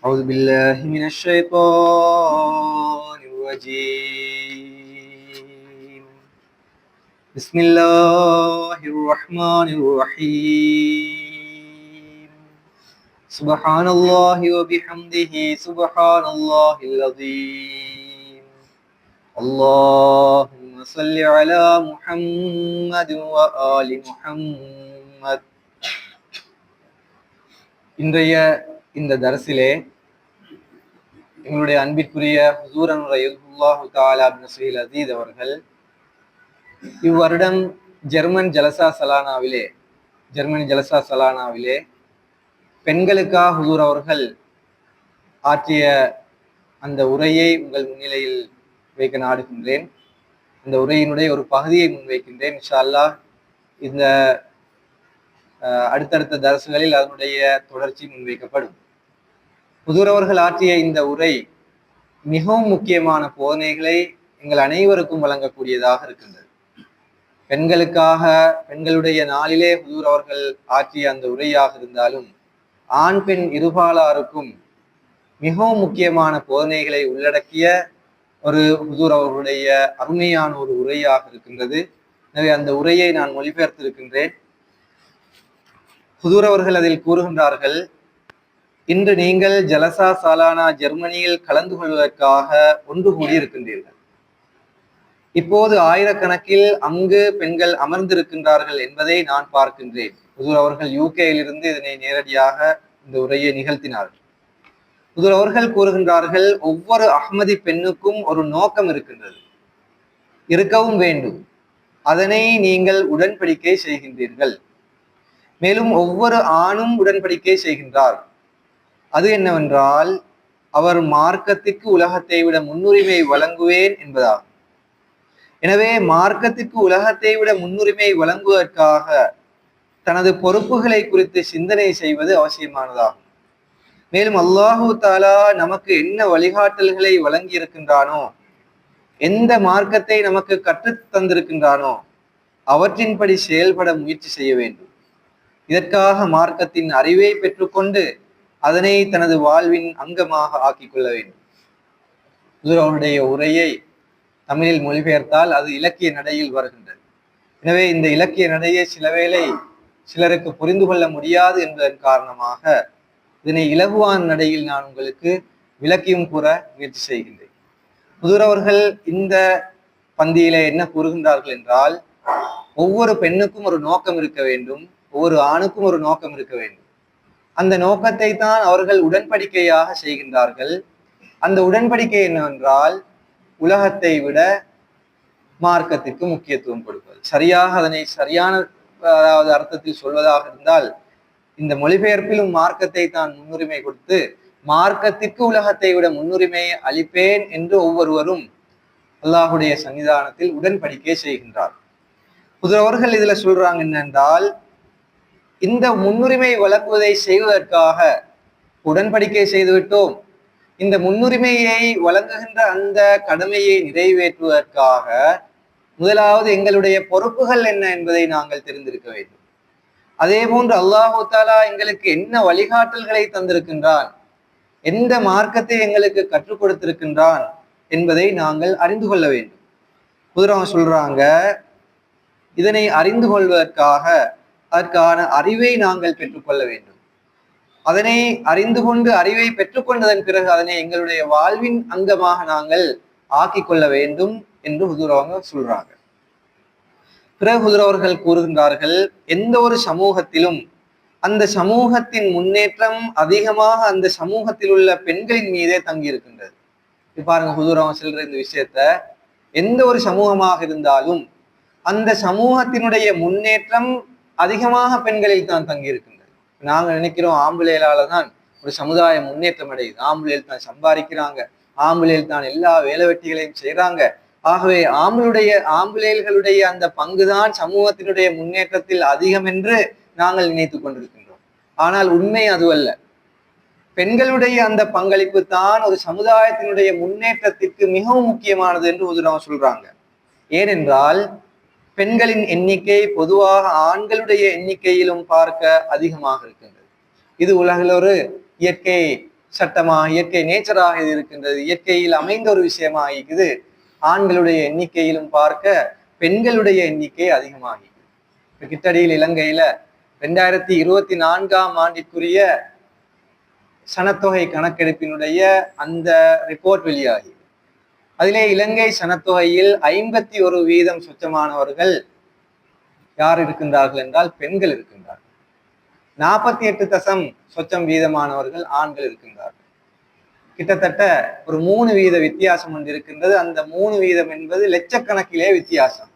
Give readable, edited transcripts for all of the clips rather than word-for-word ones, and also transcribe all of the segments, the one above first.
أعوذ بالله من الشيطان الرجيم. بسم الله الرحمن الرحيم. سبحان الله وبحمده سبحان الله العظيم. اللهم صل على محمد وآل محمد. இன்றைய இந்த தரிசிலே எங்களுடைய அன்பிற்குரிய ஹுசூர் ரலியல்லாஹு தஆலா பின் சுஹைல் அஸீஸ் அவர்கள் இவ்வருடம் ஜெர்மன் ஜலசா சலானாவிலே பெண்களுக்காக ஹுசூர் அவர்கள் ஆற்றிய அந்த உரையை உங்கள் முன்னிலையில் வைக்க நாடுகின்றேன். இந்த உரையினுடைய ஒரு பகுதியை முன்வைக்கின்றேன். இன்ஷா அல்லாஹ் இந்த அடுத்தடுத்த தரசுகளில் அதனுடைய தொடர்ச்சி முன்வைக்கப்படும். ஹுசூர் அவர்கள் ஆற்றிய இந்த உரை மிகவும் முக்கியமான போதனைகளை எங்கள் அனைவருக்கும் வழங்கக்கூடியதாக இருக்கின்றது. பெண்களுக்காக பெண்களுடைய நாளிலே ஹுசூர் அவர்கள் ஆற்றிய அந்த உரையாக இருந்தாலும் ஆண் பெண் இருபாலாருக்கும் மிகவும் முக்கியமான போதனைகளை உள்ளடக்கிய ஒரு ஹுசூர் அவர்களுடைய அருமையான ஒரு உரையாக இருக்கின்றது. எனவே அந்த உரையை நான் மொழிபெயர்த்திருக்கின்றேன். ஹுசூர் அவர்கள் அதில் கூறுகின்றார்கள், இன்று நீங்கள் ஜலசா சாலானா ஜெர்மனியில் கலந்து கொள்வதற்காக ஒன்று கூடியிருக்கின்றீர்கள். இப்போது ஆயிரக்கணக்கில் அங்கு பெண்கள் அமர்ந்திருக்கின்றார்கள் என்பதை நான் பார்க்கின்றேன். ஹுசூர் அவர்கள் யூகேயிலிருந்து இதனை நேரடியாக இந்த உரையை நிகழ்த்தினார்கள். ஹுசூர் அவர்கள் கூறுகின்றார்கள், ஒவ்வொரு அஹ்மதி பெண்ணுக்கும் ஒரு நோக்கம் இருக்கின்றது, இருக்கவும் வேண்டும். அதனை நீங்கள் உடன்படிக்கை செய்கின்றீர்கள். மேலும் ஒவ்வொரு ஆணும் உடன்படிக்கை செய்கின்றார். அது என்னவென்றால், அவர் மார்க்கத்திற்கு உலகத்தை விட முன்னுரிமை வழங்குவேன் என்பதாகும். எனவே மார்க்கத்திற்கு உலகத்தை விட முன்னுரிமை வழங்குவதற்காக தனது பொறுப்புகளை குறித்து சிந்தனை செய்வது அவசியமானதாகும். மேலும் அல்லாஹு தாலா நமக்கு என்ன வழிகாட்டல்களை வழங்கி இருக்கின்றானோ, எந்த மார்க்கத்தை நமக்கு கற்று தந்திருக்கின்றானோ அவற்றின்படி செயல்பட முயற்சி செய்ய வேண்டும். இதற்காக மார்க்கத்தின் அறிவை பெற்றுக்கொண்டு அதனை தனது வாழ்வின் அங்கமாக ஆக்கிக் கொள்ள வேண்டும். அவருடைய உரையை தமிழில் மொழிபெயர்த்தால் அது இலக்கிய நடையில் வருகின்றது. எனவே இந்த இலக்கிய நடையை சிலவேளை சிலருக்கு புரிந்து கொள்ள முடியாது என்பதன் காரணமாக இதனை இலகுவான நடையில் நான் உங்களுக்கு விளக்கியும் கூற முயற்சி செய்கின்றேன். ஹுசூர் அவர்கள் இந்த பந்தியில என்ன கூறுகின்றார்கள் என்றால், ஒவ்வொரு பெண்ணுக்கும் ஒரு நோக்கம் இருக்க வேண்டும், ஒவ்வொரு ஆணுக்கும் ஒரு நோக்கம் இருக்க வேண்டும். அந்த நோக்கத்தை தான் அவர்கள் உடன்படிக்கையாக செய்கின்றார்கள். அந்த உடன்படிக்கை என்னவென்றால், உலகத்தை விட மார்க்கத்திற்கு முக்கியத்துவம் கொடுப்பது. சரியாக அதனை சரியான அதாவது அர்த்தத்தில் சொல்வதாக இருந்தால், இந்த மொழிபெயர்ப்பிலும் மார்க்கத்தை தான் முன்னுரிமை கொடுத்து மார்க்கத்திற்கு உலகத்தை விட முன்னுரிமை அளிப்பேன் என்று ஒவ்வொருவரும் அல்லாஹுடைய சன்னிதானத்தில் உடன்படிக்கை செய்கின்றார். ஹுசூர் அவர்கள் இதுல சொல்றாங்க என்னென்றால், இந்த முன்னுரிமை வழங்குவதை செய்வதற்காக உடன்படிக்கை செய்துவிட்டோம். இந்த முன்னுரிமையை வழங்குகின்ற அந்த கடமையை நிறைவேற்றுவதற்காக முதலாவது எங்களுடைய பொறுப்புகள் என்ன என்பதை நாங்கள் தெரிந்திருக்க வேண்டும். அதே போன்று அல்லாஹு தாலா எங்களுக்கு என்ன வழிகாட்டல்களை தந்திருக்கின்றான், எந்த மார்க்கத்தை எங்களுக்கு கற்றுக் கொடுத்திருக்கின்றான் என்பதை நாங்கள் அறிந்து கொள்ள வேண்டும். ஹுசூர் சொல்றாங்க, இதனை அறிந்து கொள்வதற்காக அதற்கான அறிவை நாங்கள் பெற்றுக்கொள்ள வேண்டும். அதனை அறிந்து கொண்டு அறிவை பெற்றுக்கொண்டதன் பிறகு அதனை எங்களுடைய வாழ்வின் அங்கமாக நாங்கள் ஆக்கிக் கொள்ள வேண்டும் என்று ஹுசூர் அவங்க சொல்றாங்க. பிறகு ஹுசூர் அவர்கள் கூறுகின்றார்கள், எந்த ஒரு சமூகத்திலும் அந்த சமூகத்தின் முன்னேற்றம் அதிகமாக அந்த சமூகத்தில் உள்ள பெண்களின் மீதே தங்கி இருக்கின்றது. பாருங்க, ஹுசூர் அவங்க சொல்ற இந்த விஷயத்த, எந்த ஒரு சமூகமாக இருந்தாலும் அந்த சமூகத்தினுடைய முன்னேற்றம் அதிகமாக பெண்களில் தான் தங்கி இருக்கின்றது. நாங்கள் நினைக்கிறோம் ஆம்பளைகளால தான் ஒரு சமுதாயம் முன்னேற்றம் அடையுது, ஆம்பளைகள் தான் சம்பாதிக்கிறாங்க, ஆம்பளைகள் தான் எல்லா வேலை வெட்டிகளையும் செய்யறாங்க, ஆகவே ஆம்பளைகளுடைய அந்த பங்குதான் சமூகத்தினுடைய முன்னேற்றத்தில் அதிகம் என்று நாங்கள் நினைத்து கொண்டிருக்கின்றோம். ஆனால் உண்மை அதுவல்ல. பெண்களுடைய அந்த பங்களிப்பு தான் ஒரு சமுதாயத்தினுடைய முன்னேற்றத்திற்கு மிகவும் முக்கியமானது என்று ஹுசூர் சொல்றாங்க. ஏனென்றால் பெண்களின் எண்ணிக்கை பொதுவாக ஆண்களுடைய எண்ணிக்கையிலும் பார்க்க அதிகமாக இருக்கின்றது. இது உலகில் ஒரு இயற்கை சட்டமாக, இயற்கை நேச்சராக இது இருக்கின்றது, இயற்கையில் அமைந்த ஒரு விஷயமாக இருக்குது. ஆண்களுடைய எண்ணிக்கையிலும் பார்க்க பெண்களுடைய எண்ணிக்கை அதிகமாகி கிட்டடியில் இலங்கையில 2024ஆம் ஆண்டிற்குரிய சனத்தொகை கணக்கெடுப்பினுடைய அந்த ரிப்போர்ட் வெளியாகி, அதிலே இலங்கை சனத்தொகையில் 51% சொச்சமானவர்கள் யார் இருக்கின்றார்கள் என்றால் பெண்கள் இருக்கின்றார்கள். 48% ஆண்கள் இருக்கின்றார்கள். கிட்டத்தட்ட ஒரு 3% வித்தியாசம் ஒன்று இருக்கின்றது. அந்த 3% என்பது லட்சக்கணக்கிலே வித்தியாசம்.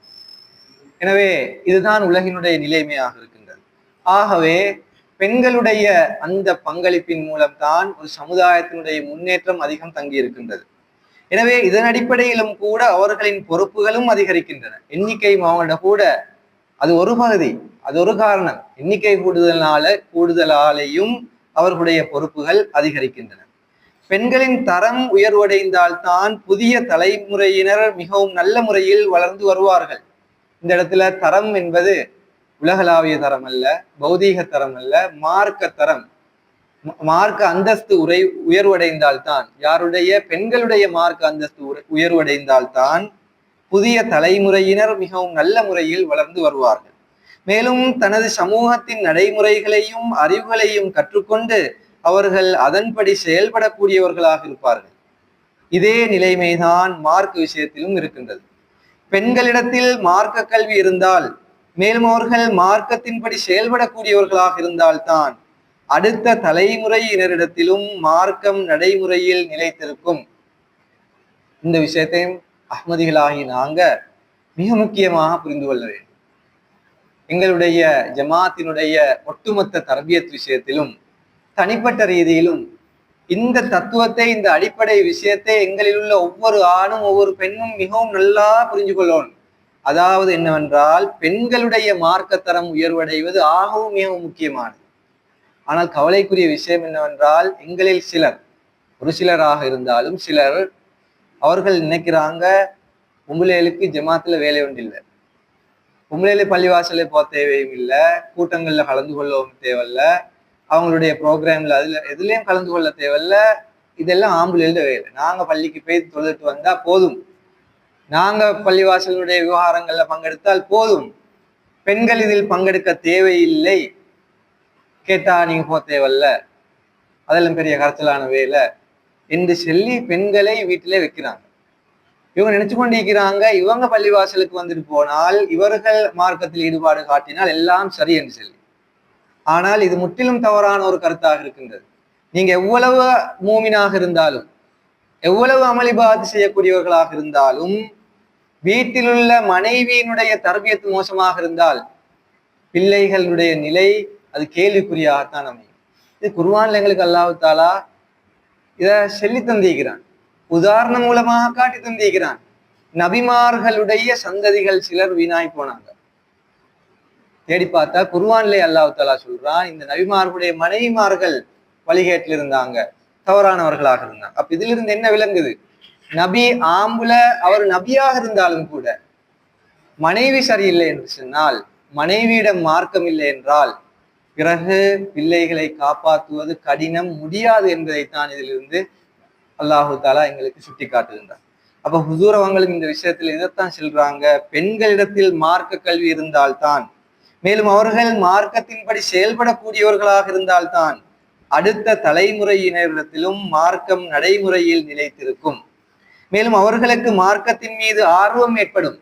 எனவே இதுதான் உலகினுடைய நிலைமையாக இருக்கின்றது. ஆகவே பெண்களுடைய அந்த பங்களிப்பின் மூலம்தான் ஒரு சமுதாயத்தினுடைய முன்னேற்றம் அதிகம் தங்கி இருக்கின்றது. எனவே இதன் அடிப்படையிலும் கூட அவர்களின் பொறுப்புகளும் அதிகரிக்கின்றன. எண்ணிக்கை அவங்களோட கூட அது ஒரு பகுதி, அது ஒரு காரணம். எண்ணிக்கை கூடுதலாலேயும் அவர்களுடைய பொறுப்புகள் அதிகரிக்கின்றன. பெண்களின் தரம் உயர்வடைந்தால்தான் புதிய தலைமுறையினர் மிகவும் நல்ல முறையில் வளர்ந்து வருவார்கள். இந்த இடத்துல தரம் என்பது உலகளாவிய தரம் அல்ல, பௌதீக தரம் அல்ல, மார்க்க தரம். மார்க்க அந்தஸ்து உயர்வடைந்தால்தான், யாருடைய பெண்களுடைய மார்க்க அந்தஸ்து உயர்வடைந்தால்தான் புதிய தலைமுறையினர் மிகவும் நல்ல முறையில் வளர்ந்து வருவார்கள். மேலும் தனது சமூகத்தின் நடைமுறைகளையும் அறிவுகளையும் கற்றுக்கொண்டு அவர்கள் அதன்படி செயல்படக்கூடியவர்களாக இருப்பார்கள். இதே நிலைமைதான் மார்க்க விஷயத்திலும் இருக்கின்றது. பெண்களிடத்தில் மார்க்க கல்வி இருந்தால், மேலும் அவர்கள் மார்க்கத்தின்படி செயல்படக்கூடியவர்களாக இருந்தால்தான் அடுத்த தலைமுறையினரிடத்திலும் மார்க்கம் நடைமுறையில் நிலைத்திருக்கும். இந்த விஷயத்தையும் அஹ்மதிகளாகி நாங்க மிக முக்கியமாக புரிந்து கொள்ள வேண்டும். எங்களுடைய ஜமாத்தினுடைய ஒட்டுமொத்த தர்பியத் விஷயத்திலும் தனிப்பட்ட ரீதியிலும் இந்த தத்துவத்தை, இந்த அடிப்படை விஷயத்தை எங்களில் உள்ள ஒவ்வொரு ஆணும் ஒவ்வொரு பெண்ணும் மிகவும் நல்லா புரிஞ்சு கொள்ளணும். அதாவது என்னவென்றால், பெண்களுடைய மார்க்கத்தரம் உயர்வடைவது ஆகவும் மிகவும் முக்கியமானது. ஆனால் கவலைக்குரிய விஷயம் என்னவென்றால், எங்களில் சிலர், ஒரு சிலராக இருந்தாலும் சிலர், அவர்கள் நினைக்கிறாங்க பொம்பளைகளுக்கு ஜமாத்துல வேலை ஒன்று இல்லை, பொம்பளையில பள்ளிவாசல போக தேவையும் இல்லை, கூட்டங்கள்ல கலந்து கொள்ளவும் தேவையில்லை, அவங்களுடைய ப்ரோக்ராம்ல எதுலயும் கலந்து கொள்ள தேவையில்ல, இதெல்லாம் ஆம்பளையோட வேலை, நாங்க பள்ளிக்கு போய் தொழுதுட்டு வந்தா போதும், நாங்க பள்ளிவாசலுடைய விவகாரங்கள்ல பங்கெடுத்தால் போதும், பெண்கள் இதில் பங்கெடுக்க தேவையில்லை, கேட்டா நீங்க போக தேவையில்ல, அதெல்லாம் பெரிய கரைச்சலான வேலை என்று சொல்லி பெண்களை வீட்டிலே வைக்கிறாங்க. இவங்க நினைச்சு கொண்டிருக்கிறாங்க இவங்க பள்ளிவாசலுக்கு வந்துட்டு போனால், இவர்கள் மார்க்கத்தில் ஈடுபாடு காட்டினால் எல்லாம் சரி என்று சொல்லி. ஆனால் இது முற்றிலும் தவறான ஒரு கருத்தாக இருக்கின்றது. நீங்க எவ்வளவு மூமினாக இருந்தாலும், எவ்வளவு அமளிபாத் செய்யக்கூடியவர்களாக இருந்தாலும், வீட்டிலுள்ள மனைவியினுடைய தர்பியத்து மோசமாக இருந்தால் பிள்ளைகளுடைய நிலை அது கேள்விக்குறியாகத்தான் அமையும். இது குர்ஆன்ல எங்களுக்கு அல்லாஹ் தஆலா இதை சொல்லி தந்திருக்கிறான், உதாரணம் மூலமாக காட்டி தந்திருக்கிறான். நபிமார்களுடைய சந்ததிகள் சிலர் வீணாய் போனாங்க. தேடி பார்த்தா குர்ஆன்லே அல்லாஹ் தஆலா சொல்றான், இந்த நபிமார்களுடைய மனைவிமார்கள் வழிகேட்டில் இருந்தாங்க, தவறானவர்களாக இருந்தாங்க. அப்ப இதுல இருந்து என்ன விளங்குது? நபி ஆம்புல அவர் நபியாக இருந்தாலும் கூட மனைவி சரியில்லை என்று சொன்னால், மனைவியிடம் மார்க்கம் இல்லை என்றால் பிறகு பிள்ளைகளை காப்பாற்றுவது கடினம், முடியாது என்பதைத்தான் இதிலிருந்து அல்லாஹு தாலா எங்களுக்கு சுட்டி காட்டுகின்றார். அப்ப ஹுசூர் அவங்களுக்கு இந்த விஷயத்தில் இதைத்தான் சொல்றாங்க, பெண்களிடத்தில் மார்க்க கல்வி இருந்தால்தான், மேலும் அவர்கள் மார்க்கத்தின்படி செயல்படக்கூடியவர்களாக இருந்தால்தான் அடுத்த தலைமுறையினரிடத்திலும் மார்க்கம் நடைமுறையில் நிலைத்திருக்கும், மேலும் அவர்களுக்கு மார்க்கத்தின் மீது ஆர்வம் ஏற்படும்.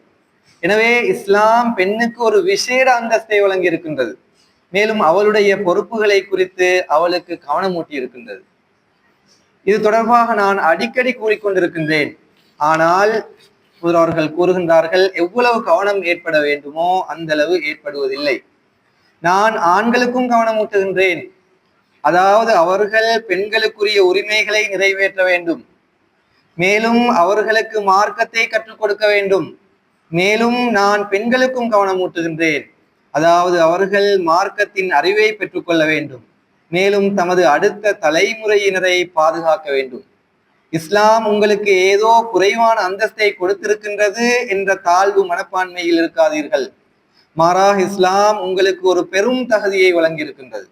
எனவே இஸ்லாம் பெண்ணுக்கு ஒரு விசேட அந்தஸ்தை வழங்கி இருக்கின்றது, மேலும் அவளுடைய பொறுப்புகளை குறித்து அவளுக்கு கவனமூட்டி இருக்கின்றது. இது தொடர்பாக நான் அடிக்கடி கூறிக்கொண்டிருக்கின்றேன். ஆனால் அவர்கள் கூறுகின்றார்கள், எவ்வளவு கவனம் ஏற்பட வேண்டுமோ அந்த அளவு ஏற்படுவதில்லை. நான் ஆண்களுக்கும் கவனமூட்டுகின்றேன், அதாவது அவர்கள் பெண்களுக்குரிய உரிமைகளை நிறைவேற்ற வேண்டும், மேலும் அவர்களுக்கு மார்க்கத்தை கற்றுக் கொடுக்க வேண்டும். மேலும் நான் பெண்களுக்கும் கவனமூட்டுகின்றேன், அதாவது அவர்கள் மார்க்கத்தின் அறிவை பெற்றுக்கொள்ள வேண்டும், மேலும் தமது அடுத்த தலைமுறையினரை பாதுகாக்க வேண்டும். இஸ்லாம் உங்களுக்கு ஏதோ குறைவான அந்தஸ்தை கொடுத்திருக்கின்றது என்ற தாழ்வு மனப்பான்மையில் இருக்காதீர்கள். மாறாக இஸ்லாம் உங்களுக்கு ஒரு பெரும் தகுதியை வழங்கியிருக்கின்றது.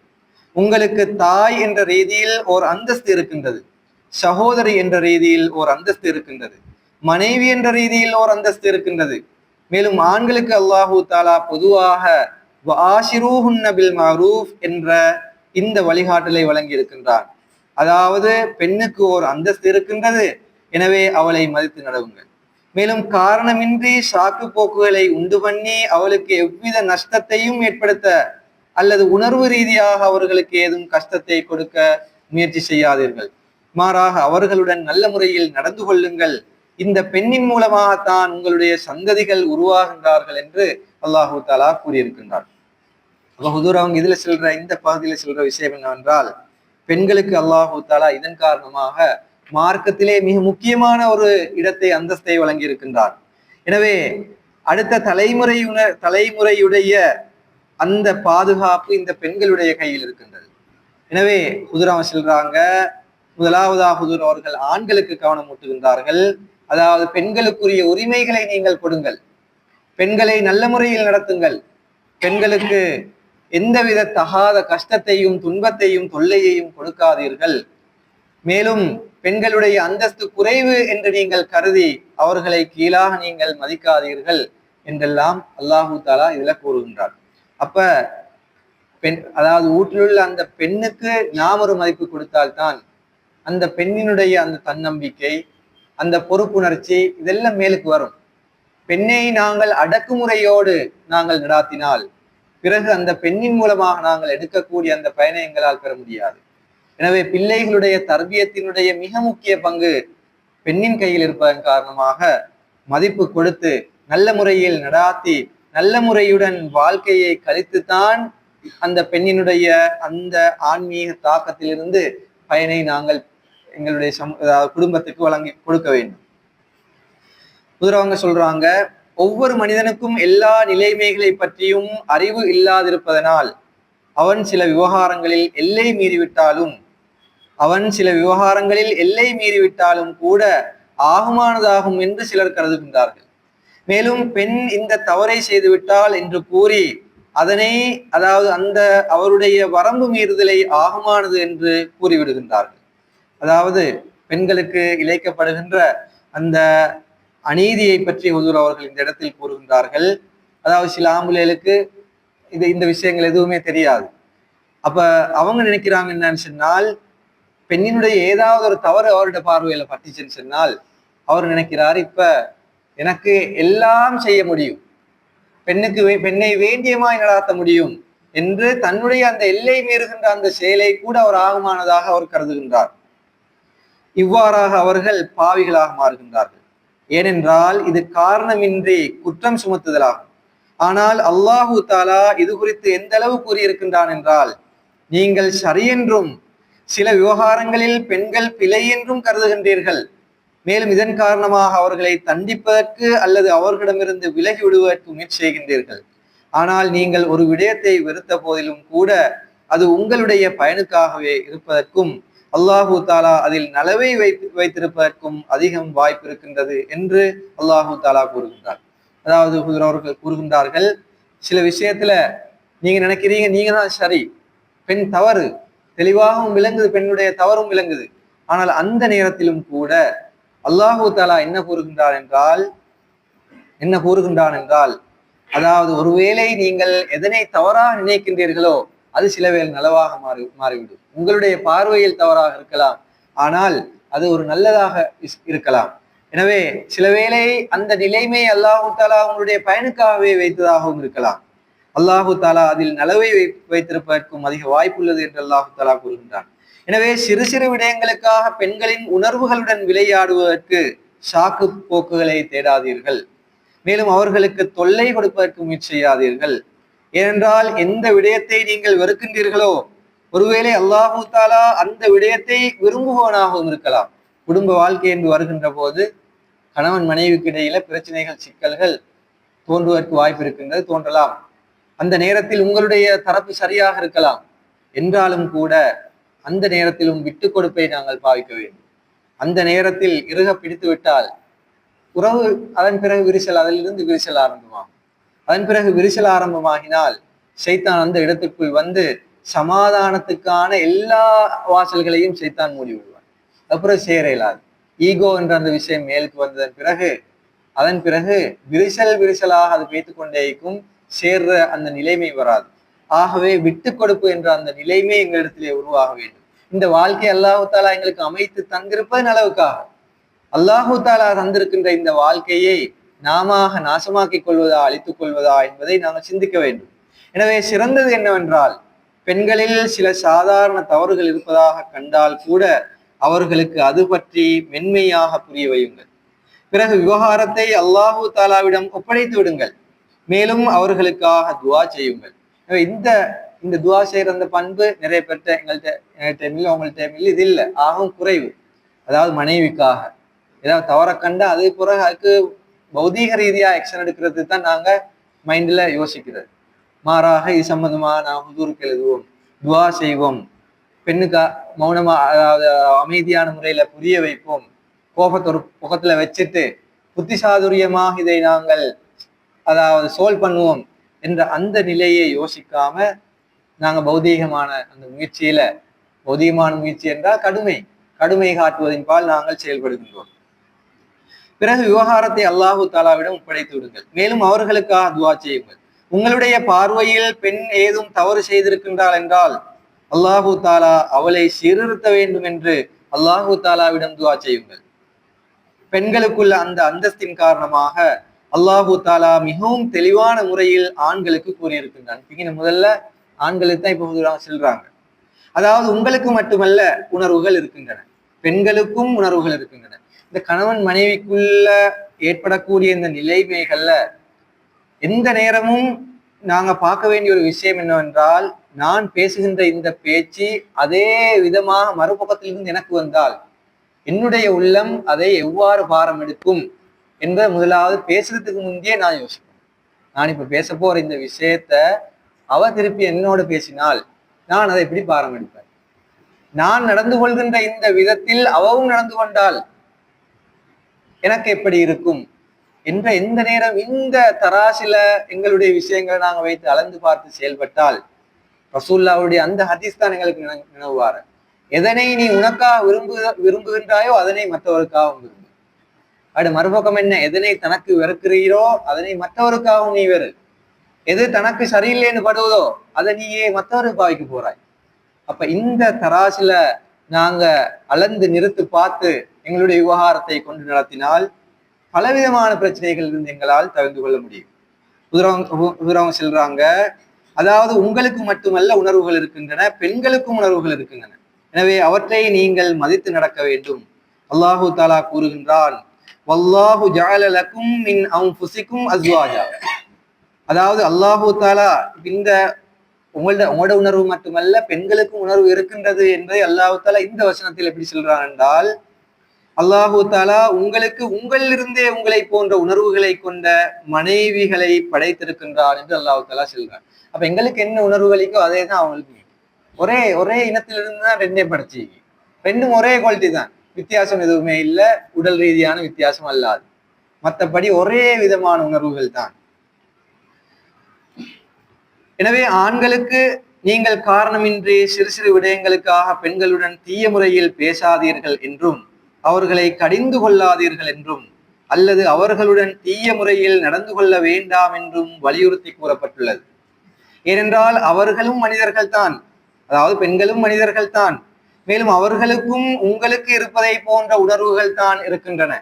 உங்களுக்கு தாய் என்ற ரீதியில் ஓர் அந்தஸ்து இருக்கின்றது, சகோதரி என்ற ரீதியில் ஓர் அந்தஸ்து இருக்கின்றது, மனைவி என்ற ரீதியில் ஓர் அந்தஸ்து இருக்கின்றது. மேலும் ஆண்களுக்கு அல்லாஹு தாலா பொதுவாக பில் மஅரூஃப் என்ற இந்த வழிகாட்டலை வழங்கி இருக்கின்றார். அதாவது பெண்ணுக்கு ஓர் அந்தஸ்து இருக்கின்றது, எனவே அவளை மதித்து நடவுங்கள். மேலும் காரணமின்றி சாக்கு போக்குகளை உண்டு பண்ணி அவளுக்கு எவ்வித நஷ்டத்தையும் ஏற்படுத்த அல்லது உணர்வு ரீதியாக அவர்களுக்கு ஏதும் கஷ்டத்தை கொடுக்க முயற்சி செய்யாதீர்கள். மாறாக அவர்களுடன் நல்ல முறையில் நடந்து கொள்ளுங்கள். இந்த பெண்ணின் மூலமாகத்தான் உங்களுடைய சந்ததிகள் உருவாகின்றார்கள் என்று அல்லாஹு தாலா கூறியிருக்கின்றார். அப்ப ஹுதூர் அவங்க இதுல சொல்ற இந்த பகுதியில சொல்ற விஷயம் என்னவென்றால், பெண்களுக்கு அல்லாஹு தாலா இதன் காரணமாக மார்க்கத்திலே மிக முக்கியமான ஒரு இடத்தை அந்தஸ்தை வழங்கி இருக்கின்றார். எனவே அடுத்த தலைமுறையுடைய அந்த பாதுகாப்பு இந்த பெண்களுடைய கையில் இருக்கின்றது. எனவே ஹுதூர் அவங்க சொல்றாங்க, முதலாவதாக ஹுதூர் அவர்கள் ஆண்களுக்கு கவனம் ஊட்டுகின்றார்கள். அதாவது பெண்களுக்குரிய உரிமைகளை நீங்கள் கொடுங்கள், பெண்களை நல்ல முறையில் நடத்துங்கள், பெண்களுக்கு எந்தவித தகாத கஷ்டத்தையும் துன்பத்தையும் தொல்லையையும் கொடுக்காதீர்கள். மேலும் பெண்களுடைய அந்தஸ்து குறைவு என்று நீங்கள் கருதி அவர்களை கீழாக நீங்கள் மதிக்காதீர்கள் என்றெல்லாம் அல்லாஹு தாலா இதுல கூறுகின்றார். அப்ப அதாவது வீட்டிலுள்ள அந்த பெண்ணுக்கு நாம் ஒரு மதிப்பு கொடுத்தால்தான் அந்த பெண்ணினுடைய அந்த தன்னம்பிக்கை, அந்த பொறுப்புணர்ச்சி இதெல்லாம் மேலுக்கு வரும். பெண்ணை நாங்கள் அடக்குமுறையோடு நாங்கள் நடாத்தினால் பிறகு அந்த பெண்ணின் மூலமாக நாங்கள் எடுக்கக்கூடிய அந்த பயனை எங்களால் பெற முடியாது. எனவே பிள்ளைகளுடைய தர்பியத்தினுடைய மிக முக்கிய பங்கு பெண்ணின் கையில் இருப்பதன் காரணமாக மதிப்பு கொடுத்து நல்ல முறையில் நடாத்தி நல்ல முறையுடன் வாழ்க்கையை கழித்துத்தான் அந்த பெண்ணினுடைய அந்த ஆன்மீக தாக்கத்திலிருந்து பயனை நாங்கள் எங்களுடைய குடும்பத்துக்கு வழங்கி கொடுக்க வேண்டும். புதுரவங்க சொல்றாங்க, ஒவ்வொரு மனிதனுக்கும் எல்லா நிலைமைகளை பற்றியும் அறிவு இல்லாதிருப்பதனால் அவன் சில விவகாரங்களில் எல்லை மீறிவிட்டாலும் கூட ஆகுமானதாகும் என்று சிலர் கருதுகின்றார்கள். மேலும் பெண் இந்த தவறை செய்துவிட்டால் என்று கூறி அதனை அதாவது அந்த அவருடைய வரம்பு மீறுதலை ஆகுமானது என்று கூறிவிடுகின்றார்கள். அதாவது பெண்களுக்கு இழைக்கப்படுகின்ற அந்த அநீதியை பற்றி ஹுதூர் அவர்கள் இந்த இடத்தில் கூறுகின்றார்கள். அதாவது சில ஆம்பளைகளுக்கு இந்த விஷயங்கள் எதுவுமே தெரியாது. அப்ப அவங்க நினைக்கிறாங்க என்னன்னு சொன்னால், பெண்ணினுடைய ஏதாவது ஒரு தவறு அவருடைய பார்வையில பட்டுச்சுன்னு சொன்னால் அவர் நினைக்கிறார், இப்ப எனக்கு எல்லாம் செய்ய முடியும், பெண்ணை வேண்டியமாய் நடாத்த முடியும் என்று தன்னுடைய அந்த எல்லை மீறுகின்ற அந்த செயலை கூட அவர் ஆகுமானதாக அவர் கருதுகின்றார். இவ்வாறாக அவர்கள் பாவிகளாக மாறுகின்றார்கள். ஏனென்றால் இது காரணமின்றி குற்றம் சுமத்துதலாகும். ஆனால் அல்லாஹு தாலா இது குறித்து எந்த அளவு கூறியிருக்கின்றான் என்றால், நீங்கள் சரியென்றும் சில விவகாரங்களில் பெண்கள் பிழை என்றும் கருதுகின்றீர்கள், மேலும் இதன் காரணமாக அவர்களை தண்டிப்பதற்கு அல்லது அவர்களிடமிருந்து விலகி விடுவதற்கு முயற்சி செய்கின்றீர்கள். ஆனால் நீங்கள் ஒரு விடயத்தை வெறுத்த போதிலும் கூட அது உங்களுடைய பயனுக்காகவே இருப்பதற்கும் அல்லாஹு தாலா அதில் நலவை வைத்திருப்பதற்கும் அதிகம் வாய்ப்பு இருக்கின்றது என்று அல்லாஹு தாலா கூறுகின்றார். அதாவது அவர்கள் கூறுகின்றார்கள், சில விஷயத்துல நீங்க நினைக்கிறீங்க நீங்க தான் சரி, பெண் தவறு தெளிவாகவும் விளங்குது, பெண்ணுடைய தவறும் விளங்குது. ஆனால் அந்த நேரத்திலும் கூட அல்லாஹு தாலா என்ன கூறுகின்றான் என்றால் அதாவது ஒருவேளை நீங்கள் எதனை தவறாக நினைக்கின்றீர்களோ அது சில வேளை நலவாக மாறிவிடும். உங்களுடைய பார்வையில் தவறாக இருக்கலாம், ஆனால் அது ஒரு நல்லதாக இருக்கலாம். எனவே சில வேளை அந்த நிலைமை அல்லாஹு தாலா உங்களுடைய பயனுக்காகவே வைத்ததாகவும் இருக்கலாம். அல்லாஹு தாலா அதில் நலவை வைத்திருப்பதற்கும் அதிக வாய்ப்புள்ளது என்று அல்லாஹு தாலா கூறுகின்றான். எனவே சிறு சிறு விடயங்களுக்காக பெண்களின் உணர்வுகளுடன் விளையாடுவதற்கு சாக்கு போக்குகளை தேடாதீர்கள். மேலும் அவர்களுக்கு தொல்லை கொடுப்பதற்கு முயற்சி செய்யாதீர்கள். ஏனென்றால் எந்த விடயத்தை நீங்கள் வெறுக்கின்றீர்களோ ஒருவேளை அல்லாஹு தாலா அந்த விடயத்தை விரும்புபவனாகவும் இருக்கலாம். குடும்ப வாழ்க்கை என்று வருகின்ற போது கணவன் மனைவிக்கு இடையில பிரச்சனைகள் சிக்கல்கள் தோன்றுவதற்கு வாய்ப்பு இருக்கின்றது, தோன்றலாம். அந்த நேரத்தில் உங்களுடைய தரப்பு சரியாக இருக்கலாம் என்றாலும் கூட அந்த நேரத்திலும் விட்டு கொடுப்பை நாங்கள் பாவிக்க வேண்டும். அந்த நேரத்தில் இறுக பிடித்து விட்டால் உறவு அதன் பிறகு அதிலிருந்து விரிசல் ஆரம்பமாகும். அதன் பிறகு விரிசல் ஆரம்பமாகினால் ஷைத்தான் அந்த இடத்திற்குள் வந்து சமாதானத்துக்கான எல்லா வாசல்களையும் சைத்தான் மூடி விடுவான். அப்புறம் சேர இயலாது. ஈகோ என்ற அந்த விஷயம் மேலுக்கு வந்ததன் பிறகு அதன் பிறகு விரிசலாக அது பேத்துக் கொண்டேக்கும், சேர்ற அந்த நிலைமை வராது. ஆகவே விட்டு கொடுப்பு என்ற அந்த நிலைமை எங்களிடத்திலே உருவாக வேண்டும். இந்த வாழ்க்கை அல்லாஹு தாலா எங்களுக்கு அமைத்து தந்திருப்பதன் அளவுக்காக. அல்லாஹு தாலா தந்திருக்கின்ற இந்த வாழ்க்கையை நாம நாசமாக்கிக் கொள்வதா அழித்துக் கொள்வதா என்பதை நாங்கள் சிந்திக்க வேண்டும். எனவே சிறந்தது என்னவென்றால், பெண்களில் சில சாதாரண தவறுகள் இருப்பதாக கண்டால் கூட அவர்களுக்கு அது பற்றி மென்மையாக புரிய வையுங்கள். பிறகு விவகாரத்தை அல்லாஹு தாலாவிடம் ஒப்படைத்து விடுங்கள். மேலும் அவர்களுக்காக துவா செய்யுங்கள். இந்த இந்த துவா செய்யற அந்த பண்பு நிறைய பேர்ட்ட எங்கள்கிட்ட உங்கள்கிட்ட இது இல்லை, ஆகவும் குறைவு. அதாவது மனைவிக்காக ஏதாவது தவற கண்டா அது பிறகு அதுக்கு பௌதீக ரீதியா ஆக்ஷன் எடுக்கிறது தான் நாங்க மைண்ட்ல யோசிக்கிறது. மாறாக இது சம்பந்தமா நான் ஹுதூருக்கு எழுதுவோம், துவா செய்வோம், பெண்ணுக்கா மௌனமா அதாவது அமைதியான முறையில புரிய வைப்போம், கோபத்தை ஒரு பக்கத்துல வச்சுட்டு புத்தி சாதுரியமாக இதை நாங்கள் அதாவது சோல்வ் பண்ணுவோம் என்ற அந்த நிலையை யோசிக்காம நாங்க பௌதீகமான அந்த முயற்சியில, பௌதீகமான முயற்சி என்றால் கடுமை காட்டுவதின் பால் நாங்கள் செயல்படுகின்றோம். பிறகு விவகாரத்தை அல்லாஹு தாலாவிடம் ஒப்படைத்து விடுங்கள். மேலும் அவர்களுக்காக துவா செய்யுங்கள். உங்களுடைய பார்வையில் பெண் ஏதும் தவறு செய்திருக்கின்றாள் என்றால் அல்லாஹு தாலா அவளை சீர்திருத்த வேண்டும் என்று அல்லாஹு தாலாவிடம் துவா செய்யுங்கள். பெண்களுக்குள்ள அந்த அந்தஸ்தின் காரணமாக அல்லாஹு தாலா மிகவும் தெளிவான முறையில் ஆண்களுக்கு கூறியிருக்கின்றான். முதல்ல ஆண்களுக்கு தான் இப்ப சொல்றாங்க. அதாவது உங்களுக்கு மட்டுமல்ல உணர்வுகள் இருக்கின்றன, பெண்களுக்கும் உணர்வுகள் இருக்கின்றன. இந்த கணவன் மனைவிக்குள்ள ஏற்படக்கூடிய இந்த நிலைமைகள்ல எந்த நேரமும் நாங்க பார்க்க வேண்டிய ஒரு விஷயம் என்னவென்றால், நான் பேசுகின்ற இந்த பேச்சு அதே விதமாக மறுபக்கத்திலிருந்து எனக்கு வந்தால் என்னுடைய உள்ளம் அதை எவ்வாறு பாரம் எடுக்கும் என்பதை முதலாவது பேசுறதுக்கு முந்தையே நான் யோசிப்பேன். நான் இப்ப பேச போற இந்த விஷயத்த அவ திருப்பி என்னோட பேசினால் நான் அதை எப்படி பாரம் எடுப்பேன்? நான் நடந்து கொள்கின்ற இந்த விதத்தில் அவவும் நடந்து கொண்டால் எனக்கு எப்படி இருக்கும் என்ற எந்த நேரம் இந்த தராசில எங்களுடைய விஷயங்களை நாங்கள் வைத்து அளந்து பார்த்து செயல்பட்டால் ரசூல்லாவுடைய அந்த ஹதீஸ் தான் எங்களுக்கு நினைவார. எதனை நீ உனக்காக விரும்புகின்றாயோ அதனை மற்றவருக்காக விரும்பு. அப்படி மறுபக்கம் என்ன, எதனை தனக்கு வெறுக்கிறீரோ அதனை மற்றவருக்காகவும் நீ வெறு. எது தனக்கு சரியில்லைன்னு படுவதோ அதை நீயே மற்றவருக்கு பாவிக்க போறாய். அப்ப இந்த தராசில நாங்க அளந்து நிறுத்து பார்த்து எங்களுடைய விவகாரத்தை கொண்டு நடத்தினால் பலவிதமான பிரச்சனைகள் இருந்து எங்களால் தவிர்த்து கொள்ள முடியும். உதிரவங்க சொல்றாங்க, அதாவது உங்களுக்கு மட்டுமல்ல உணர்வுகள் இருக்கின்றன, பெண்களுக்கும் உணர்வுகள் இருக்கின்றன. எனவே அவற்றை நீங்கள் மதித்து நடக்க வேண்டும். அல்லாஹு தாலா கூறுகின்றான், வல்லாஹு ஜஅல லக்கும் மின் அன்ஃபுசிக்கும் அஸ்வாஜா. அதாவது அல்லாஹு தாலா இந்த உங்களோட உணர்வு மட்டுமல்ல பெண்களுக்கும் உணர்வு இருக்கின்றது என்பதை அல்லாஹு தாலா இந்த வசனத்தில் எப்படி சொல்றான் என்றால், அல்லாஹு தாலா உங்களுக்கு உங்களிலிருந்தே உங்களை போன்ற உணர்வுகளை கொண்ட மனைவிகளை படைத்திருக்கின்றார் என்று அல்லாஹு தாலா சொல்றான். அப்ப எங்களுக்கு என்ன உணர்வுகளுக்கோ அதே தான் அவங்களுக்கு. ஒரே இனத்திலிருந்து தான் ரெண்டே படைச்சி, ரெண்டும் ஒரே குவாலிட்டி தான், வித்தியாசம் எதுவுமே இல்லை, உடல் ரீதியான வித்தியாசம் அல்லாது, மற்றபடி ஒரே விதமான உணர்வுகள் தான். எனவே ஆண்களுக்கு நீங்கள் காரணமின்றி சிறு சிறு விடயங்களுக்காக பெண்களுடன் தீய முறையில் பேசாதீர்கள் என்றும் அவர்களை கடிந்து கொள்ளாதீர்கள் என்றும் அல்லது அவர்களுடன் தீய முறையில் நடந்து கொள்ள வேண்டாம் என்றும் வலியுறுத்தி கூறப்பட்டுள்ளது. ஏனென்றால் அவர்களும் மனிதர்கள் தான், அதாவது பெண்களும் மனிதர்கள் தான். மேலும் அவர்களுக்கும் உங்களுக்கு இருப்பதை போன்ற உணர்வுகள் தான் இருக்கின்றன.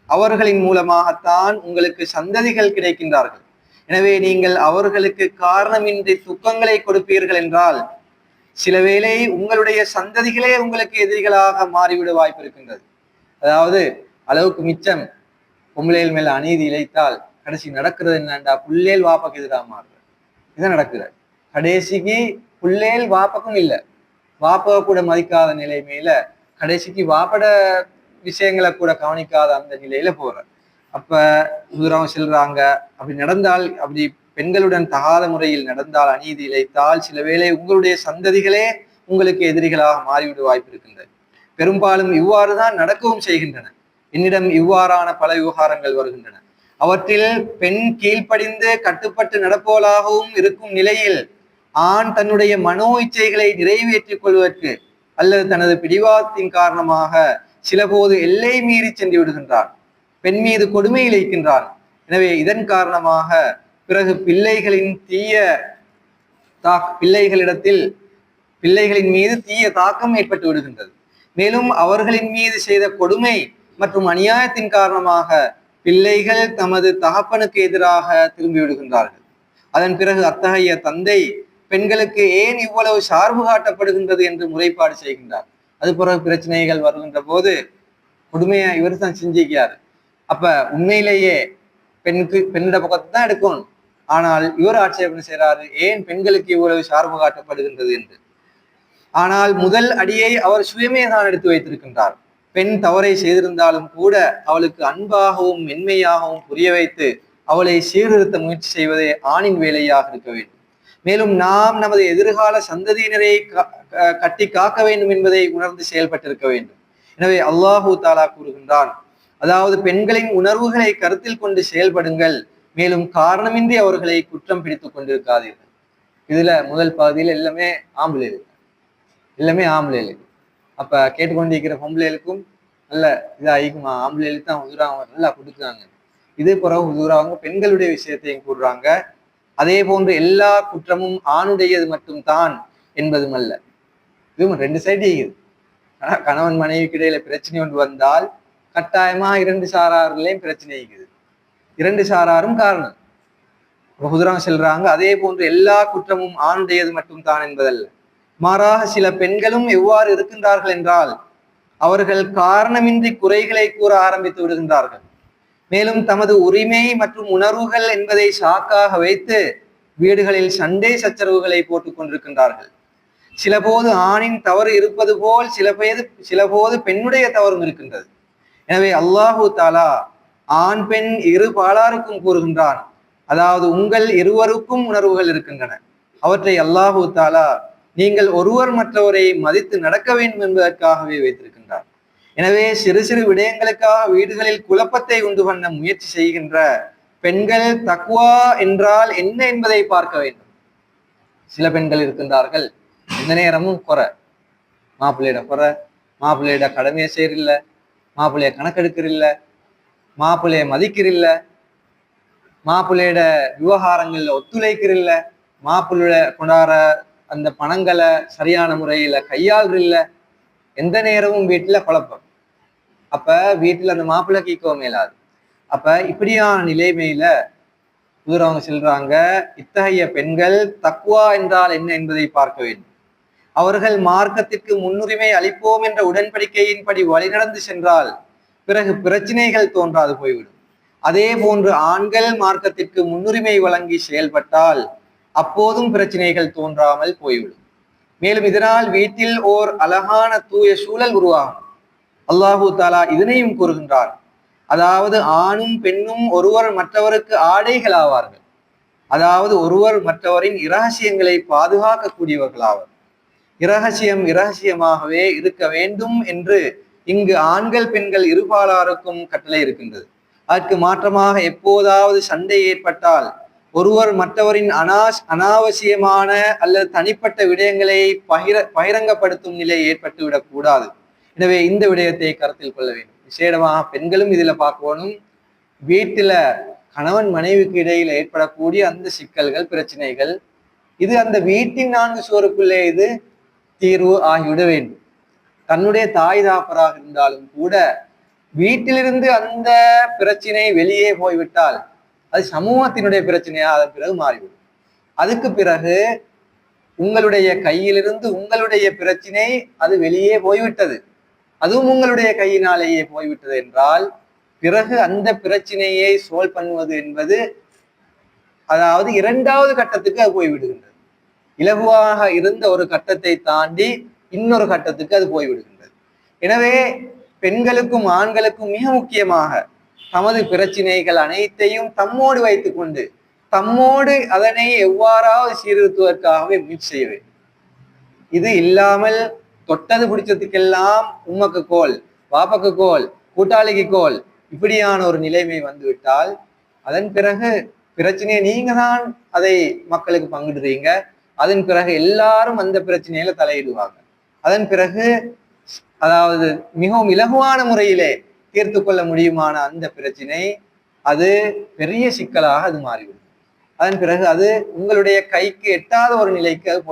அவர்களின் மூலமாகத்தான் உங்களுக்கு சந்ததிகள் கிடைக்கின்றார்கள். எனவே நீங்கள் அவர்களுக்கு காரணமின்றி துக்கங்களை கொடுப்பீர்கள் என்றால் சில வேளை உங்களுடைய சந்ததிகளே உங்களுக்கு எதிரிகளாக மாறிவிட வாய்ப்பு இருக்கின்றது. அதாவது அளவுக்கு மிச்சம் பொம்பளைகள் மேல அநீதி இழைத்தால் கடைசி நடக்கிறது என்னண்டா, புள்ளேல் வாப்பாக்கு எதிராக மாறுறது. இதுதான் நடக்குது. கடைசிக்கு புள்ளேல் வாப்பக்கும் இல்லை, வாப்பாவை கூட மதிக்காத நிலைமையில கடைசிக்கு வாப்பட விஷயங்களை கூட கவனிக்காத அந்த நிலையில போற. அப்ப உதிரவங்க செல்றாங்க, அப்படி நடந்தால், அப்படி பெண்களுடன் தகாத முறையில் நடந்தால், அநீதி இழைத்தால் சில வேளை உங்களுடைய சந்ததிகளே உங்களுக்கு எதிரிகளாக மாறிவிட வாய்ப்பு இருக்கின்றது. பெரும்பாலும் இவ்வாறுதான் நடக்கவும் செய்கின்றன. என்னிடம் இவ்வாறான பல விவகாரங்கள் வருகின்றன. அவற்றில் பெண் கீழ்ப்படிந்து கட்டுப்பட்டு நடப்போலாகவும் இருக்கும் நிலையில் ஆண் தன்னுடைய மனோ இச்சைகளை நிறைவேற்றிக் கொள்வதற்கு அல்லது தனது பிடிவாதத்தின் காரணமாக சில போது எல்லை மீறி சென்று விடுகின்றான், பெண் மீது கொடுமை இழைக்கின்றான். எனவே இதன் காரணமாக பிறகு பிள்ளைகளின் மீது தீய தாக்கம் ஏற்பட்டு விடுகின்றது. மேலும் அவர்களின் மீது செய்த கொடுமை மற்றும் அநியாயத்தின் காரணமாக பிள்ளைகள் தமது தகப்பனுக்கு எதிராக திரும்பி விடுகின்றார்கள். அதன் பிறகு அத்தகைய தந்தை பெண்களுக்கு ஏன் இவ்வளவு சார்பு காட்டப்படுகின்றது என்று முறைப்பாடு செய்கின்றார். அது பிறகு பிரச்சனைகள் வருகின்ற போது கொடுமையா இவர் தான் செஞ்சிக்காரு. அப்ப உண்மையிலேயே பெண்ணிட பக்கத்தை தான் எடுக்கணும். ஆனால் இவர் ஆட்சேபனை செய்கிறாரு, ஏன் பெண்களுக்கு இவ்வளவு சார்பு காட்டப்படுகின்றது என்று. ஆனால் முதல் அடியை அவர் சுயமே தான் எடுத்து வைத்திருக்கின்றார். பெண் தவறை செய்திருந்தாலும் கூட அவளுக்கு அன்பாகவும் மென்மையாகவும் புரிய வைத்து அவளை சீர்திருத்த முயற்சி செய்வதே ஆணின் வேலையாக இருக்க வேண்டும். மேலும் நாம் நமது எதிர்கால சந்ததியினரை கட்டி காக்க வேண்டும் என்பதை உணர்ந்து செயல்பட்டிருக்க வேண்டும். எனவே அல்லாஹு தாலா கூறுகின்றான், அதாவது பெண்களின் உணர்வுகளை கருத்தில் கொண்டு செயல்படுங்கள், மேலும் காரணமின்றி அவர்களை குற்றம் பிடித்துக் கொண்டிருக்காதீர்கள். இதுல முதல் பகுதியில் எல்லாமே ஆம்பளைகள். அப்ப கேட்டுக்கொண்டிருக்கிற பொம்பளைகளுக்கும் நல்ல இதாகிக்குமா, ஆம்பளைகளுக்கு தான் உதுராங்க நல்லா கொடுக்குறாங்க. இதே பிறகு உதுராங்க பெண்களுடைய விஷயத்தையும் கூறுறாங்க. அதே போன்று எல்லா குற்றமும் ஆணுடையது மட்டும் தான் என்பதும் அல்ல. இதுவும் ரெண்டு சைடு இருக்குது. ஆனா கணவன் மனைவிக்கு இடையில பிரச்சனை ஒன்று வந்தால் கட்டாயமா இரண்டு சாரார்களையும் பிரச்சனை இருக்குது. இரண்டு சாராரும் காரணம். உதுராங்க செல்றாங்க. அதே போன்று எல்லா குற்றமும் ஆணுடையது மட்டும் தான் என்பதல்ல. மாறாக சில பெண்களும் எவ்வாறு இருக்கின்றார்கள் என்றால் அவர்கள் காரணமின்றி குறைகளை கூற ஆரம்பித்து விடுகின்றார்கள். மேலும் தமது உரிமை மற்றும் உணர்வுகள் என்பதை சாக்காக வைத்து வீடுகளில் சண்டை சச்சரவுகளை போட்டுக் கொண்டிருக்கின்றார்கள். சில போது ஆணின் தவறு இருப்பது போல் சில போது பெண்ணுடைய தவறும் இருக்கின்றது. எனவே அல்லாஹு தாலா ஆண் பெண் இரு பாலாருக்கும் கூறுகின்றான், அதாவது உங்கள் இருவருக்கும் உணர்வுகள் இருக்கின்றன. அவற்றை அல்லாஹு தாலா நீங்கள் ஒருவர் மற்றவரை மதித்து நடக்க வேண்டும் என்பதற்காகவே வைத்திருக்கின்றார். எனவே சிறு சிறு விடயங்களுக்காக வீடுகளில் குழப்பத்தை உண்டு பண்ண முயற்சி செய்கின்ற பெண்கள் தக்வா என்றால் என்ன என்பதை பார்க்க வேண்டும். சில பெண்கள் இருக்கின்றார்கள், எந்த நேரமும் குறை, மாப்பிள்ளையிட கடமையை செய்யறில்ல, மாப்பிள்ளைய கணக்கெடுக்கிறல்ல, மாப்பிள்ளைய மதிக்கிறல்ல, மாப்பிள்ளையிட விவகாரங்கள்ல ஒத்துழைக்கிறல்ல, மாப்பிள்ளை கொண்டாட அந்த பணங்களை சரியான முறையில கையாள்றில்ல, எந்த நேரமும் வீட்டுல குழப்பம். அப்ப வீட்டுல அந்த மாப்பிள்ளை கீக்கவும் மேலாது. அப்ப இப்படியான நிலைமையில அவங்க சொல்றாங்க, இத்தகைய பெண்கள் தக்வா என்றால் என்ன என்பதை பார்க்க வேண்டும். அவர்கள் மார்க்கத்திற்கு முன்னுரிமை அளிப்போம் என்ற உடன்படிக்கையின்படி வழிநடந்து சென்றால் பிறகு பிரச்சனைகள் தோன்றாது போய்விடும். அதே போன்று ஆண்கள் மார்க்கத்திற்கு முன்னுரிமை வழங்கி செயல்பட்டால் அப்போதும் பிரச்சனைகள் தோன்றாமல் போய்விடும். மேலும் இதனால் வீட்டில் ஓர் அழகான தூய சூழல் உருவாகும். அல்லாஹு தாலா இதனையும் கூறுகின்றார், அதாவது ஆணும் பெண்ணும் ஒருவர் மற்றவருக்கு ஆடைகள் ஆவார்கள். அதாவது ஒருவர் மற்றவரின் இரகசியங்களை பாதுகாக்கக்கூடியவர்களாவர். இரகசியமாகவே இருக்க வேண்டும் என்று இங்கு ஆண்கள் பெண்கள் இருபாலாருக்கும் கட்டளை இருக்கின்றது. அதற்கு மாற்றமாக எப்போதாவது சண்டை ஏற்பட்டால் ஒருவர் மற்றவரின் அனாவசியமான அல்லது தனிப்பட்ட விடயங்களை பகிரங்கப்படுத்தும் நிலை ஏற்பட்டுவிடக் கூடாது. எனவே இந்த விடயத்தை கருத்தில் கொள்ள வேண்டும். விசேடமாக பெண்களும் இதுல பார்க்கணும். வீட்டுல கணவன் மனைவிக்கு இடையில ஏற்படக்கூடிய அந்த சிக்கல்கள் பிரச்சனைகள், இது அந்த வீட்டின் 4 சுவருக்குள்ளே இது தீர்வு ஆகிவிட வேண்டும். தன்னுடைய தாய் தாப்பராக இருந்தாலும் கூட வீட்டிலிருந்து அந்த பிரச்சனை வெளியே போய்விட்டால் அது சமூகத்தினுடைய பிரச்சனையா அதன் பிறகு மாறிவிடும். அதுக்கு பிறகு உங்களுடைய கையிலிருந்து உங்களுடைய பிரச்சனை அது வெளியே போய்விட்டது, அதுவும் உங்களுடைய கையினாலேயே போய்விட்டது என்றால் பிறகு அந்த பிரச்சனையை சோல்வ் பண்ணுவது என்பது அதாவது 2வது கட்டத்துக்கு அது போய்விடுகின்றது. இலகுவாக இருந்த ஒரு கட்டத்தை தாண்டி இன்னொரு கட்டத்துக்கு அது போய்விடுகின்றது. எனவே பெண்களுக்கும் ஆண்களுக்கும் மிக முக்கியமாக தமது பிரச்சனைகள் அனைத்தையும் தம்மோடு வைத்துக் கொண்டு தம்மோடு அதனை எவ்வாறாவது சீர்திருத்துவதற்காகவே முயற்சி செய்ய வேண்டும். இது இல்லாமல் தொட்டது பிடிச்சதுக்கெல்லாம் உம்மக்கு கோல், பாப்பக்கு கோல், கூட்டாளிக்கு கோல், இப்படியான ஒரு நிலைமை வந்துவிட்டால் அதன் பிறகு பிரச்சனையை நீங்க தான் அதை மக்களுக்கு பங்கிடுறீங்க. அதன் பிறகு எல்லாரும் அந்த பிரச்சனையில தலையிடுவாங்க. அதன் பிறகு அதாவது மிகவும் இலகுவான முறையிலே தீர்த்து கொள்ள முடியுமான அந்த பிரச்சனை அது பெரிய சிக்கலாக அது மாறிவிடும். அதன் பிறகு அது உங்களுடைய கைக்கு எட்டாத ஒரு நிலைக்கு அது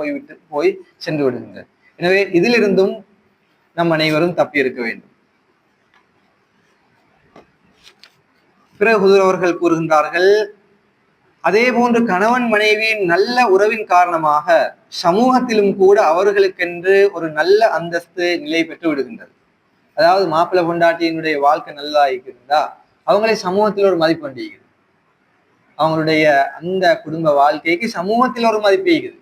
போய் சென்று விடுகின்றது. எனவே இதிலிருந்தும் நம் அனைவரும் தப்பி இருக்க வேண்டும். பிறகு ஹுதுர் அவர்கள் கூறுகின்றார்கள், அதே போன்று கணவன் மனைவியின் நல்ல உறவின் காரணமாக சமூகத்திலும் கூட அவர்களுக்கென்று ஒரு நல்ல அந்தஸ்து நிலை பெற்று விடுகின்றது. அதாவது மாப்பிள்ளை பொண்டாட்டியினுடைய வாழ்க்கை நல்லா இருக்குதா, அவங்களே சமூகத்தில் ஒரு மதிப்பு அண்டிக்குது. அவங்களுடைய அந்த குடும்ப வாழ்க்கைக்கு சமூகத்தில் ஒரு மதிப்பு இருக்குது.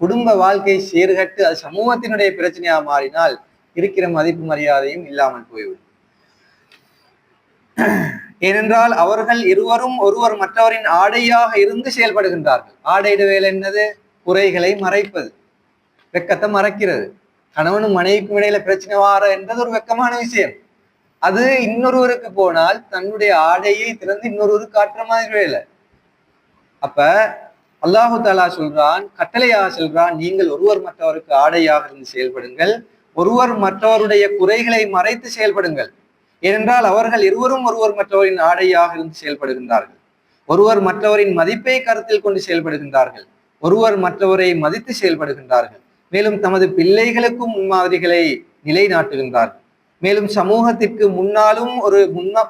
குடும்ப வாழ்க்கை சீர்கட்டு அது சமூகத்தினுடைய பிரச்சனையா மாறினால் இருக்கிற மதிப்பு மரியாதையும் இல்லாமல் போய்விடும். ஏனென்றால் அவர்கள் இருவரும் ஒருவர் மற்றவரின் ஆடையாக இருந்து செயல்படுகின்றார்கள். ஆடையிட வேலை என்னது? குறைகளை மறைப்பது, வெக்கத்தை மறைக்கிறது. கணவனும் மனைவிக்கும் இடையில பிரச்சனை வார என்றது ஒரு வெக்கமான விஷயம். அது இன்னொருவருக்கு போனால் தன்னுடைய ஆடையை திறந்து இன்னொருவருக்கு காட்டுற மாதிரி வேலை. அப்ப அல்லாஹு தாலா சொல்றான், கட்டளையாக சொல்றான், நீங்கள் ஒருவர் மற்றவருக்கு ஆடையாக இருந்து செயல்படுங்கள், ஒருவர் மற்றவருடைய குறைகளை மறைத்து செயல்படுங்கள். ஏனென்றால் அவர்கள் இருவரும் ஒருவர் மற்றவரின் ஆடையாக இருந்து செயல்படுகின்றார்கள். ஒருவர் மற்றவரின் மதிப்பை கருத்தில் கொண்டு செயல்படுகின்றார்கள். ஒருவர் மற்றவரை மதித்து செயல்படுகின்றார்கள். மேலும் தமது பிள்ளைகளுக்கும் முன்மாதிரிகளை நிலைநாட்டுகின்றார்கள். மேலும் சமூகத்திற்கு முன்னாலும் ஒரு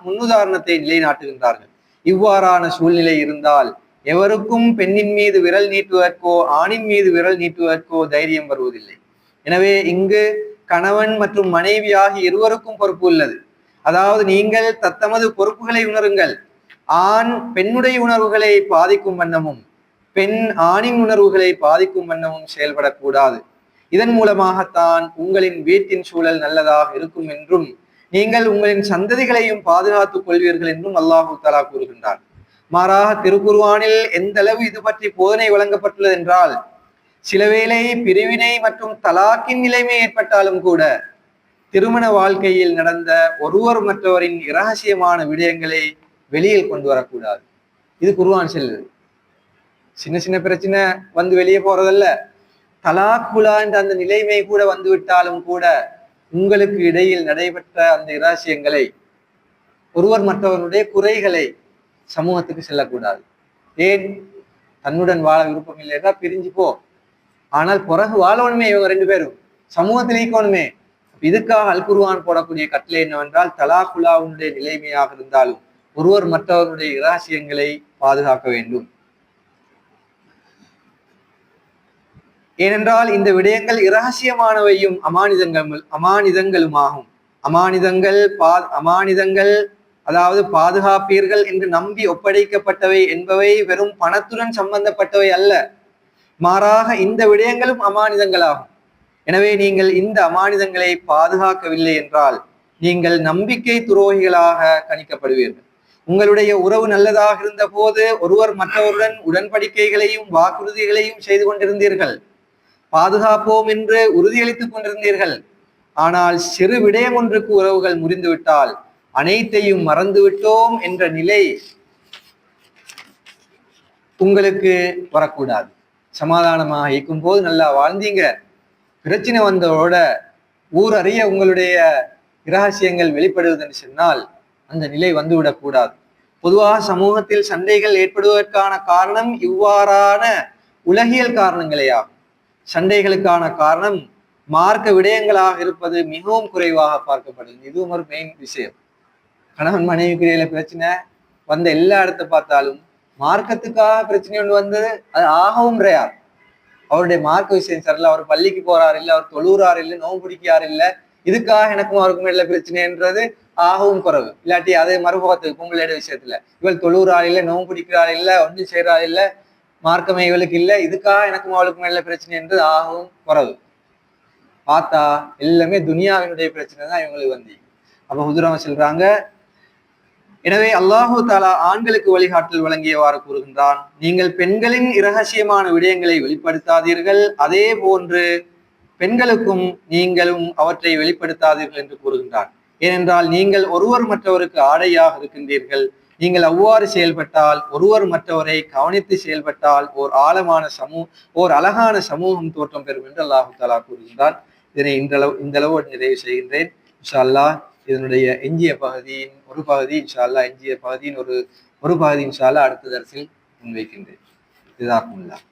முன்னுதாரணத்தை நிலைநாட்டுகின்றார்கள். இவ்வாறான சூழ்நிலை இருந்தால் எவருக்கும் பெண்ணின் மீது விரல் நீட்டுவதற்கோ ஆணின் மீது விரல் நீட்டுவதற்கோ தைரியம் வருவதில்லை. எனவே இங்கு கணவன் மற்றும் மனைவி ஆகிய இருவருக்கும் பொறுப்பு உள்ளது. அதாவது நீங்கள் தத்தமது பொறுப்புகளை உணருங்கள். ஆண் பெண்ணுடைய உணர்வுகளை பாதிக்கும் வண்ணமும் பெண் ஆணின் உணர்வுகளை பாதிக்கும் வண்ணமும் செயல்படக்கூடாது. இதன் மூலமாகத்தான் உங்களின் வீட்டின் சூழல் நல்லதாக இருக்கும் என்றும் நீங்கள் உங்களின் சந்ததிகளையும் பாதுகாத்துக் கொள்வீர்கள் என்றும் அல்லாஹு தஆலா கூறுகின்றார். மாறாக திருக்குர்ஆனில் எந்த அளவு இது பற்றி போதனை வழங்கப்பட்டுள்ளது என்றால், சிலவேளை பிரிவினை மற்றும் தலாக்கின் நிலைமை ஏற்பட்டாலும் கூட திருமண வாழ்க்கையில் நடந்த ஒருவர் மற்றவரின் இரகசியமான விடயங்களை வெளியில் கொண்டு வரக்கூடாது. இது குர்ஆன் சொல்லுது. சின்ன சின்ன பிரச்சனை வந்து வெளியே போறதல்ல, தலாக்குலா என்ற அந்த நிலைமை கூட வந்து விட்டாலும் கூட உங்களுக்கு இடையில் நடைபெற்ற அந்த இரகசியங்களை, ஒருவர் மற்றவருடைய குறைகளை சமூகத்துக்கு செல்லக்கூடாது. ஏன்? தன்னுடன் வாழ விருப்பம் இல்லையா பிரிஞ்சு போ, ஆனால் பிறகு வாழணுமே, இவங்க ரெண்டு பேரும் சமூகத்தில் ஈக்கணுமே. இதுக்காக அல் குர்ஆன் போடக்கூடிய கட்டளை என்னவென்றால், தலாக்குலாவுடைய நிலைமையாக இருந்தாலும் ஒருவர் மற்றவருடைய இரகசியங்களை பாதுகாக்க வேண்டும். ஏனென்றால் இந்த விடயங்கள் இரகசியமானவையும் அமானிதங்களுமாகும். அமானிதங்கள் அதாவது பாதுகாப்பீர்கள் என்று நம்பி ஒப்படைக்கப்பட்டவை என்பவை வெறும் பணத்துடன் சம்பந்தப்பட்டவை அல்ல, மாறாக இந்த விடயங்களும் அமானிதங்களாகும். எனவே நீங்கள் இந்த அமானிதங்களை பாதுகாக்கவில்லை என்றால் நீங்கள் நம்பிக்கை துரோகிகளாக கணிக்கப்படுவீர்கள். உங்களுடைய உறவு நல்லதாக இருந்த போது ஒருவர் மற்றவருடன் உடன்படிக்கைகளையும் வாக்குறுதிகளையும் செய்து கொண்டிருந்தீர்கள், பாதுகாப்போம் என்று உறுதியளித்துக் கொண்டிருந்தீர்கள். ஆனால் சிறு விடயம் ஒன்றுக்கு உறவுகள் முறிந்துவிட்டால் அனைத்தையும் மறந்துவிட்டோம் என்ற நிலை உங்களுக்கு வரக்கூடாது. சமாதானமாக இருக்கும் போது நல்லா வாழ்ந்தீங்க, பிரச்சனை வந்ததோட ஊர் அறிய உங்களுடைய இரகசியங்கள் வெளிப்படுவதென்று சொன்னால் அந்த நிலை வந்துவிடக்கூடாது. பொதுவாக சமூகத்தில் சண்டைகள் ஏற்படுவதற்கான காரணம் இவ்வாறான உலகியல் காரணங்களேயாகும். சண்டைகளுக்கான காரணம் மார்க்க விடயங்களாக இருப்பது மிகவும் குறைவாக பார்க்கப்படுது. இதுவும் ஒரு மெயின் விஷயம். கணவன் மனைவிக்கிடையில பிரச்சனை வந்த எல்லா இடத்த பார்த்தாலும் மார்க்கத்துக்காக பிரச்சனை ஒன்று வந்தது அது ஆகவும் ரேர். அவருடைய மார்க்க விஷயம் சரியில்லை, அவர் பள்ளிக்கு போறாரு இல்லை, அவர் தொழுறாரு இல்லை, நோம்பு பிடிக்காரு இல்லை, இதுக்காக எனக்கும் அவருக்கும் இடையில பிரச்சனைன்றது ஆகவும் குறைவு. இல்லாட்டி அதே மறுபக்கத்துக்கு உங்களுடைய விஷயத்துல இவள் தொழுறாரு இல்லை, நோம்பு பிடிக்கிறாரு இல்லை, ஒன்றும் செய்யறாரு இல்லை, மார்க்கமே இவளுக்கு இல்லை, இதுக்காக எனக்கும் அவளுக்கும் இடையில பிரச்சனை என்றது ஆகவும் குறைவு. பார்த்தா எல்லாமே துனியாவினுடைய பிரச்சனை தான் இவங்களுக்கு வந்து. அப்ப ஹுதுரமா சொல்றாங்க, எனவே அல்லாஹு தாலா ஆண்களுக்கு வழிகாட்டல் வழங்கியவாறு கூறுகின்றான், நீங்கள் பெண்களின் இரகசியமான விடயங்களை வெளிப்படுத்தாதீர்கள், அதே போன்று பெண்களுக்கும் நீங்களும் அவற்றை வெளிப்படுத்தாதீர்கள் என்று கூறுகின்றான். ஏனென்றால் நீங்கள் ஒருவர் மற்றவருக்கு ஆடையாக இருக்கின்றீர்கள், நீங்கள் அவ்வாறு செயல்பட்டால், ஒருவர் மற்றவரை கவனித்து செயல்பட்டால் ஓர் ஆழமான ஓர் அழகான சமூகம் தோற்றம் பெறும் என்று அல்லாஹு தஆலா கூறுகின்றான். இதனை இந்த அளவு நிறைவு செய்கின்றேன். இன்ஷா அல்லாஹ் இதனுடைய எஞ்சிய பகுதியின் ஒரு பகுதி இன்ஷா அல்லாஹ் எஞ்சிய பகுதியின் ஒரு பகுதி இன்ஷா அல்லாஹ் அடுத்த தரிசில் முன்வைக்கின்றேன். ஜஸாக்குமுல்லாஹ்.